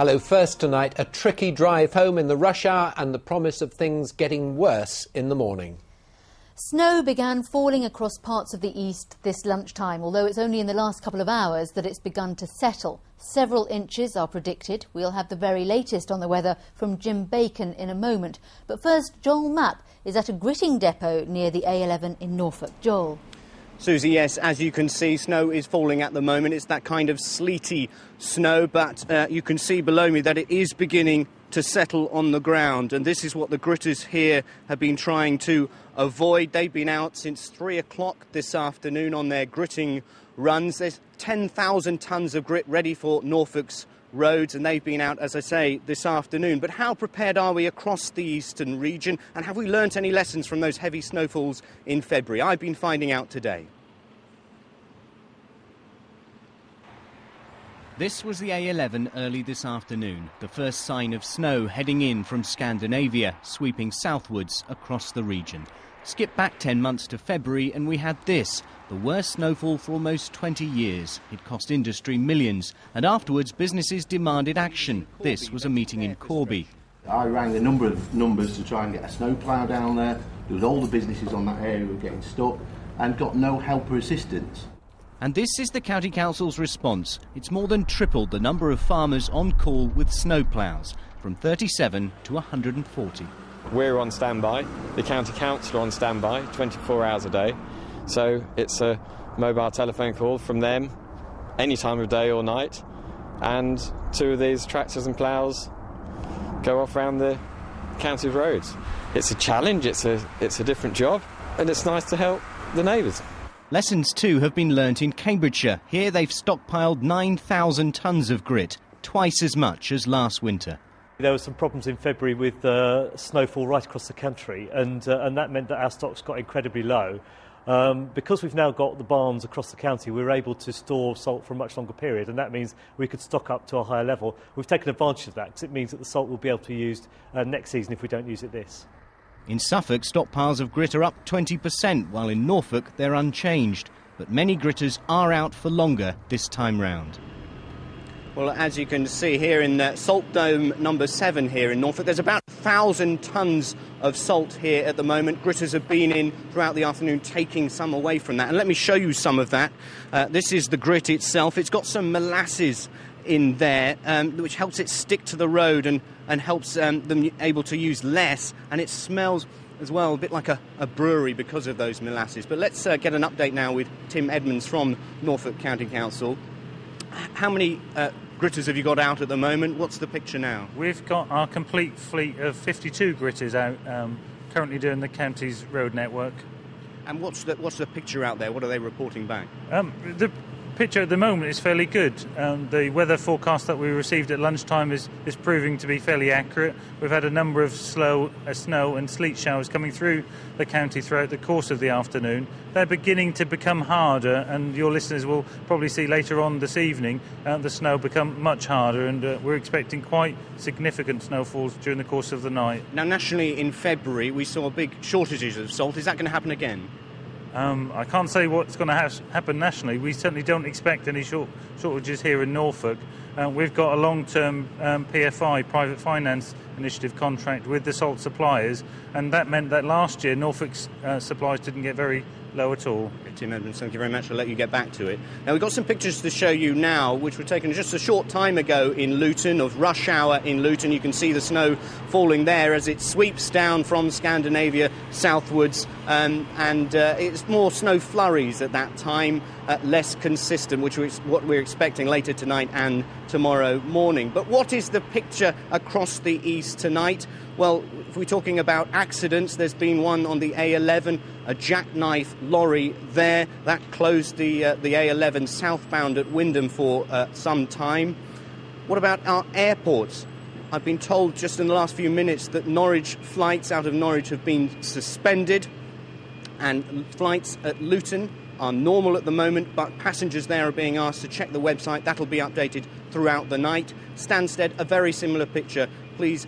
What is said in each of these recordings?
Hello. First tonight, a tricky drive home in the rush hour and the promise of things getting worse in the morning. Snow began falling across parts of the east this lunchtime, although it's only in the last couple of hours that it's begun to settle. Several inches are predicted. We'll have the very latest on the weather from Jim Bacon in a moment. But first, Joel Mapp is at a gritting depot near the A11 in Norfolk. Joel. Susie, yes, as you can see, snow is falling at the moment. It's that kind of sleety snow, but you can see below me that it is beginning to settle on the ground. And this is what the gritters here have been trying to avoid. They've been out since 3 o'clock this afternoon on their gritting runs. There's 10,000 tonnes of grit ready for Norfolk's roads, and they've been out, as I say, this afternoon. But how prepared are we across the eastern region, and have we learnt any lessons from those heavy snowfalls in February? I've been finding out today. This was the A11 early this afternoon, the first sign of snow heading in from Scandinavia, sweeping southwards across the region. Skip back 10 months to February and we had this, the worst snowfall for almost 20 years. It cost industry millions, and afterwards businesses demanded action. This was a meeting in Corby. I rang a number of numbers to try and get a snowplough down there. There was all the businesses on that area were getting stuck and got no help or assistance. And this is the County Council's response. It's more than tripled the number of farmers on call with snowploughs, from 37 to 140. We're on standby, the County Council are on standby 24 hours a day, so it's a mobile telephone call from them any time of day or night, and 2 of these tractors and ploughs go off around the county roads. It's a challenge, it's a different job, and it's nice to help the neighbours. Lessons too have been learnt in Cambridgeshire. Here they've stockpiled 9,000 tonnes of grit, twice as much as last winter. There were some problems in February with snowfall right across the country, and that meant that our stocks got incredibly low. Because we've now got the barns across the county, we're able to store salt for a much longer period, and that means we could stock up to a higher level. We've taken advantage of that because it means that the salt will be able to be used next season if we don't use it this. In Suffolk, stockpiles of grit are up 20%, while in Norfolk they're unchanged. But many gritters are out for longer this time round. Well, as you can see here in Salt Dome number 7 here in Norfolk, there's about 1,000 tonnes of salt here at the moment. Gritters have been in throughout the afternoon taking some away from that. And let me show you some of that. This is the grit itself. It's got some molasses in there, which helps it stick to the road and helps them able to use less. And it smells as well a bit like a brewery because of those molasses. But let's get an update now with Tim Edmonds from Norfolk County Council. How many gritters have you got out at the moment? What's the picture now? We've got our complete fleet of 52 gritters out, currently doing the county's road network. And what's the picture out there? What are they reporting back? The picture at the moment is fairly good. The weather forecast that we received at lunchtime is proving to be fairly accurate. We've had a number of snow and sleet showers coming through the county throughout the course of the afternoon. They're beginning to become harder, and your listeners will probably see later on this evening the snow become much harder, and we're expecting quite significant snowfalls during the course of the night. Now, nationally in February we saw big shortages of salt. Is that going to happen again? I can't say what's going to happen nationally. We certainly don't expect any shortages here in Norfolk. We've got a long-term PFI, private finance initiative contract with the salt suppliers, and that meant that last year Norfolk's supplies didn't get very low at all. Tim Edmonds, thank you very much. I'll let you get back to it. Now, we've got some pictures to show you now, which were taken just a short time ago in Luton, of rush hour in Luton. You can see the snow falling there as it sweeps down from Scandinavia southwards, and it's more snow flurries at that time, less consistent, which is what we're expecting later tonight and tomorrow morning. But what is the picture across the east tonight? Well, if we're talking about accidents, there's been one on the A11, a jackknife lorry there. That closed the A11 southbound at Wymondham for some time. What about our airports? I've been told just in the last few minutes that Norwich flights out of Norwich have been suspended, and flights at Luton are normal at the moment, but passengers there are being asked to check the website. That'll be updated throughout the night. Stansted, a very similar picture. Please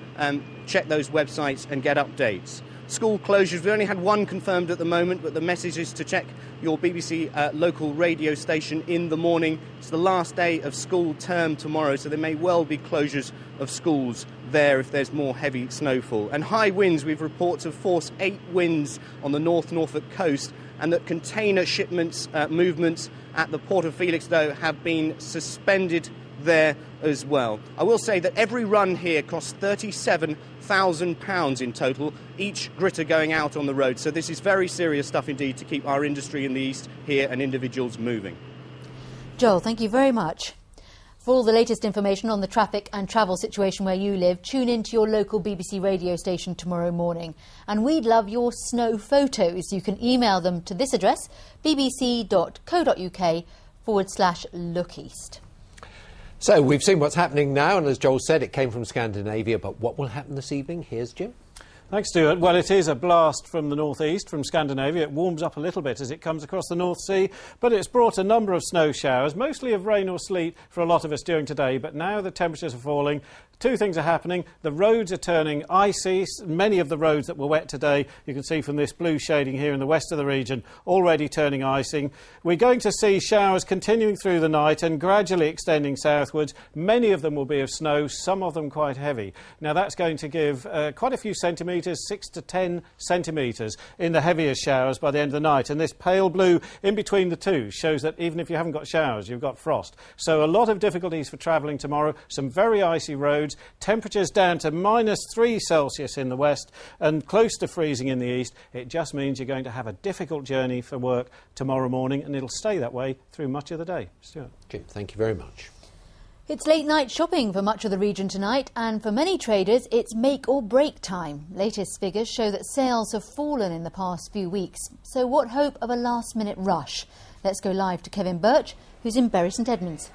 check those websites and get updates. school closures. We only had one confirmed at the moment, but the message is to check your BBC local radio station in the morning. It's the last day of school term tomorrow, so there may well be closures of schools there if there's more heavy snowfall. And high winds, we've reports of force 8 winds on the North Norfolk coast, and that container shipments movements at the Port of Felixstowe have been suspended there as well. I will say that every run here costs £37,000 in total, each gritter going out on the road. So this is very serious stuff indeed to keep our industry in the east here and individuals moving. Joel, thank you very much. For all the latest information on the traffic and travel situation where you live, tune in to your local BBC radio station tomorrow morning. And we'd love your snow photos. You can email them to this address, bbc.co.uk/lookeast. So we've seen what's happening now, and as Joel said, it came from Scandinavia, but what will happen this evening? Here's Jim. Thanks, Stuart. Well, it is a blast from the northeast, from Scandinavia. It warms up a little bit as it comes across the North Sea, but it's brought a number of snow showers, mostly of rain or sleet for a lot of us during today. But now the temperatures are falling. Two things are happening. The roads are turning icy. Many of the roads that were wet today, you can see from this blue shading here in the west of the region, already turning icing. We're going to see showers continuing through the night and gradually extending southwards. Many of them will be of snow, some of them quite heavy. Now that's going to give quite a few centimetres, 6 to 10 centimetres in the heaviest showers by the end of the night. And this pale blue in between the two shows that even if you haven't got showers, you've got frost. So a lot of difficulties for travelling tomorrow. Some very icy roads. Temperatures down to -3 Celsius in the west and close to freezing in the east. It just means you're going to have a difficult journey for work tomorrow morning, and it'll stay that way through much of the day. Stuart. Jim, thank you very much. It's late night shopping for much of the region tonight, and for many traders it's make or break time. Latest figures show that sales have fallen in the past few weeks. So what hope of a last minute rush? Let's go live to Kevin Birch, who's in Bury St Edmunds.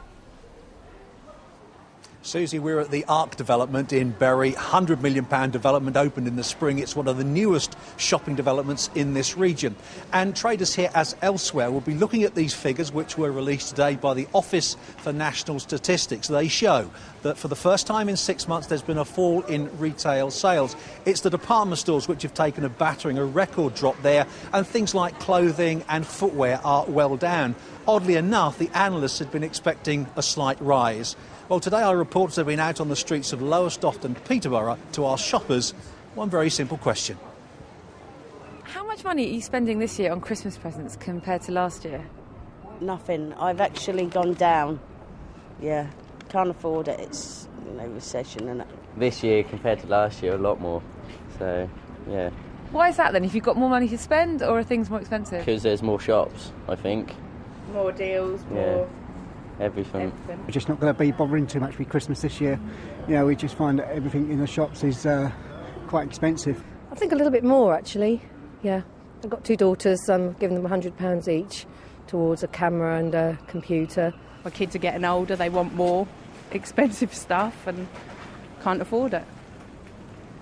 Susie, we're at the Arc development in Bury, £100 million development, opened in the spring. It's one of the newest shopping developments in this region. And traders here, as elsewhere, will be looking at these figures, which were released today by the Office for National Statistics. They show that for the first time in 6 months there's been a fall in retail sales. It's the department stores which have taken a battering, a record drop there, and things like clothing and footwear are well down. Oddly enough, the analysts had been expecting a slight rise. Well, today our reporters have been out on the streets of Lowestoft and Peterborough to ask shoppers one very simple question. How much money are you spending this year on Christmas presents compared to last year? Nothing. I've actually gone down. Yeah, can't afford it. It's, recession, isn't it? This year compared to last year, a lot more. So, yeah. Why is that then? If you've got more money to spend, or are things more expensive? Because there's more shops, I think. More deals, more... Everything. We're just not going to be bothering too much with Christmas this year. We just find that everything in the shops is quite expensive. I think a little bit more, actually. Yeah. I've got 2 daughters. I'm giving them £100 each towards a camera and a computer. My kids are getting older. They want more expensive stuff and can't afford it.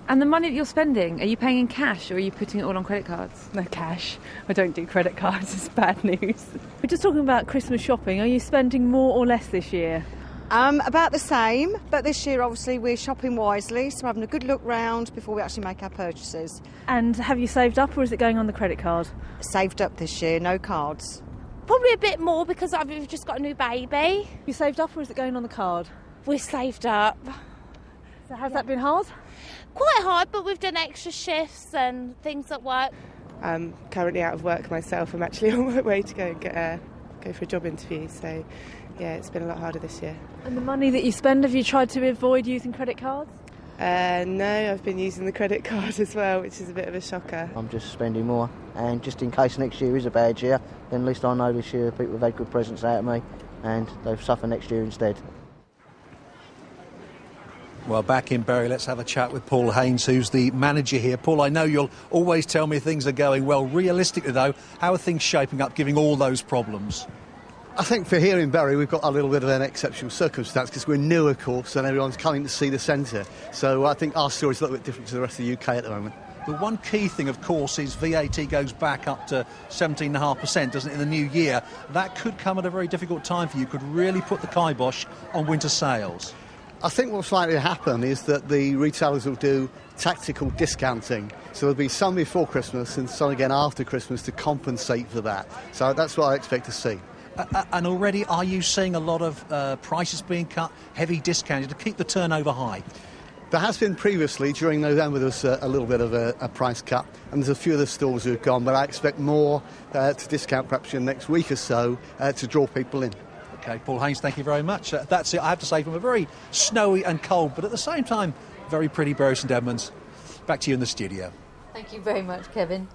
And the money that you're spending, are you paying in cash or are you putting it all on credit cards? No cash. I don't do credit cards. It's bad news. We're just talking about Christmas shopping. Are you spending more or less this year? About the same, but this year obviously we're shopping wisely, so we're having a good look round before we actually make our purchases. And have you saved up or is it going on the credit card? Saved up this year, no cards. Probably a bit more because we've just got a new baby. You saved up or is it going on the card? We're saved up. So has that been hard? Quite hard, but we've done extra shifts and things at work. I'm currently out of work myself. I'm actually on my way to go for a job interview. So, yeah, it's been a lot harder this year. And the money that you spend, have you tried to avoid using credit cards? No, I've been using the credit card as well, which is a bit of a shocker. I'm just spending more, and just in case next year is a bad year, then at least I know this year people have had good presents out of me, and they'll suffer next year instead. Well, back in Bury, let's have a chat with Paul Haynes, who's the manager here. Paul, I know you'll always tell me things are going well. Realistically, though, how are things shaping up, given all those problems? I think for here in Bury, we've got a little bit of an exceptional circumstance because we're new, of course, and everyone's coming to see the centre. So I think our story's a little bit different to the rest of the UK at the moment. The one key thing, of course, is VAT goes back up to 17.5%, doesn't it, in the new year? That could come at a very difficult time for you, could really put the kibosh on winter sales. I think what's likely to happen is that the retailers will do tactical discounting. So there'll be some before Christmas and some again after Christmas to compensate for that. So that's what I expect to see. And already, are you seeing a lot of prices being cut, heavy discounting to keep the turnover high? There has been previously. During November there was a little bit of a price cut, and there's a few of the stores who have gone, but I expect more to discount perhaps in the next week or so to draw people in. OK, Paul Haynes, thank you very much. That's it, I have to say, from a very snowy and cold, but at the same time, very pretty Bury St Edmunds. Back to you in the studio. Thank you very much, Kevin.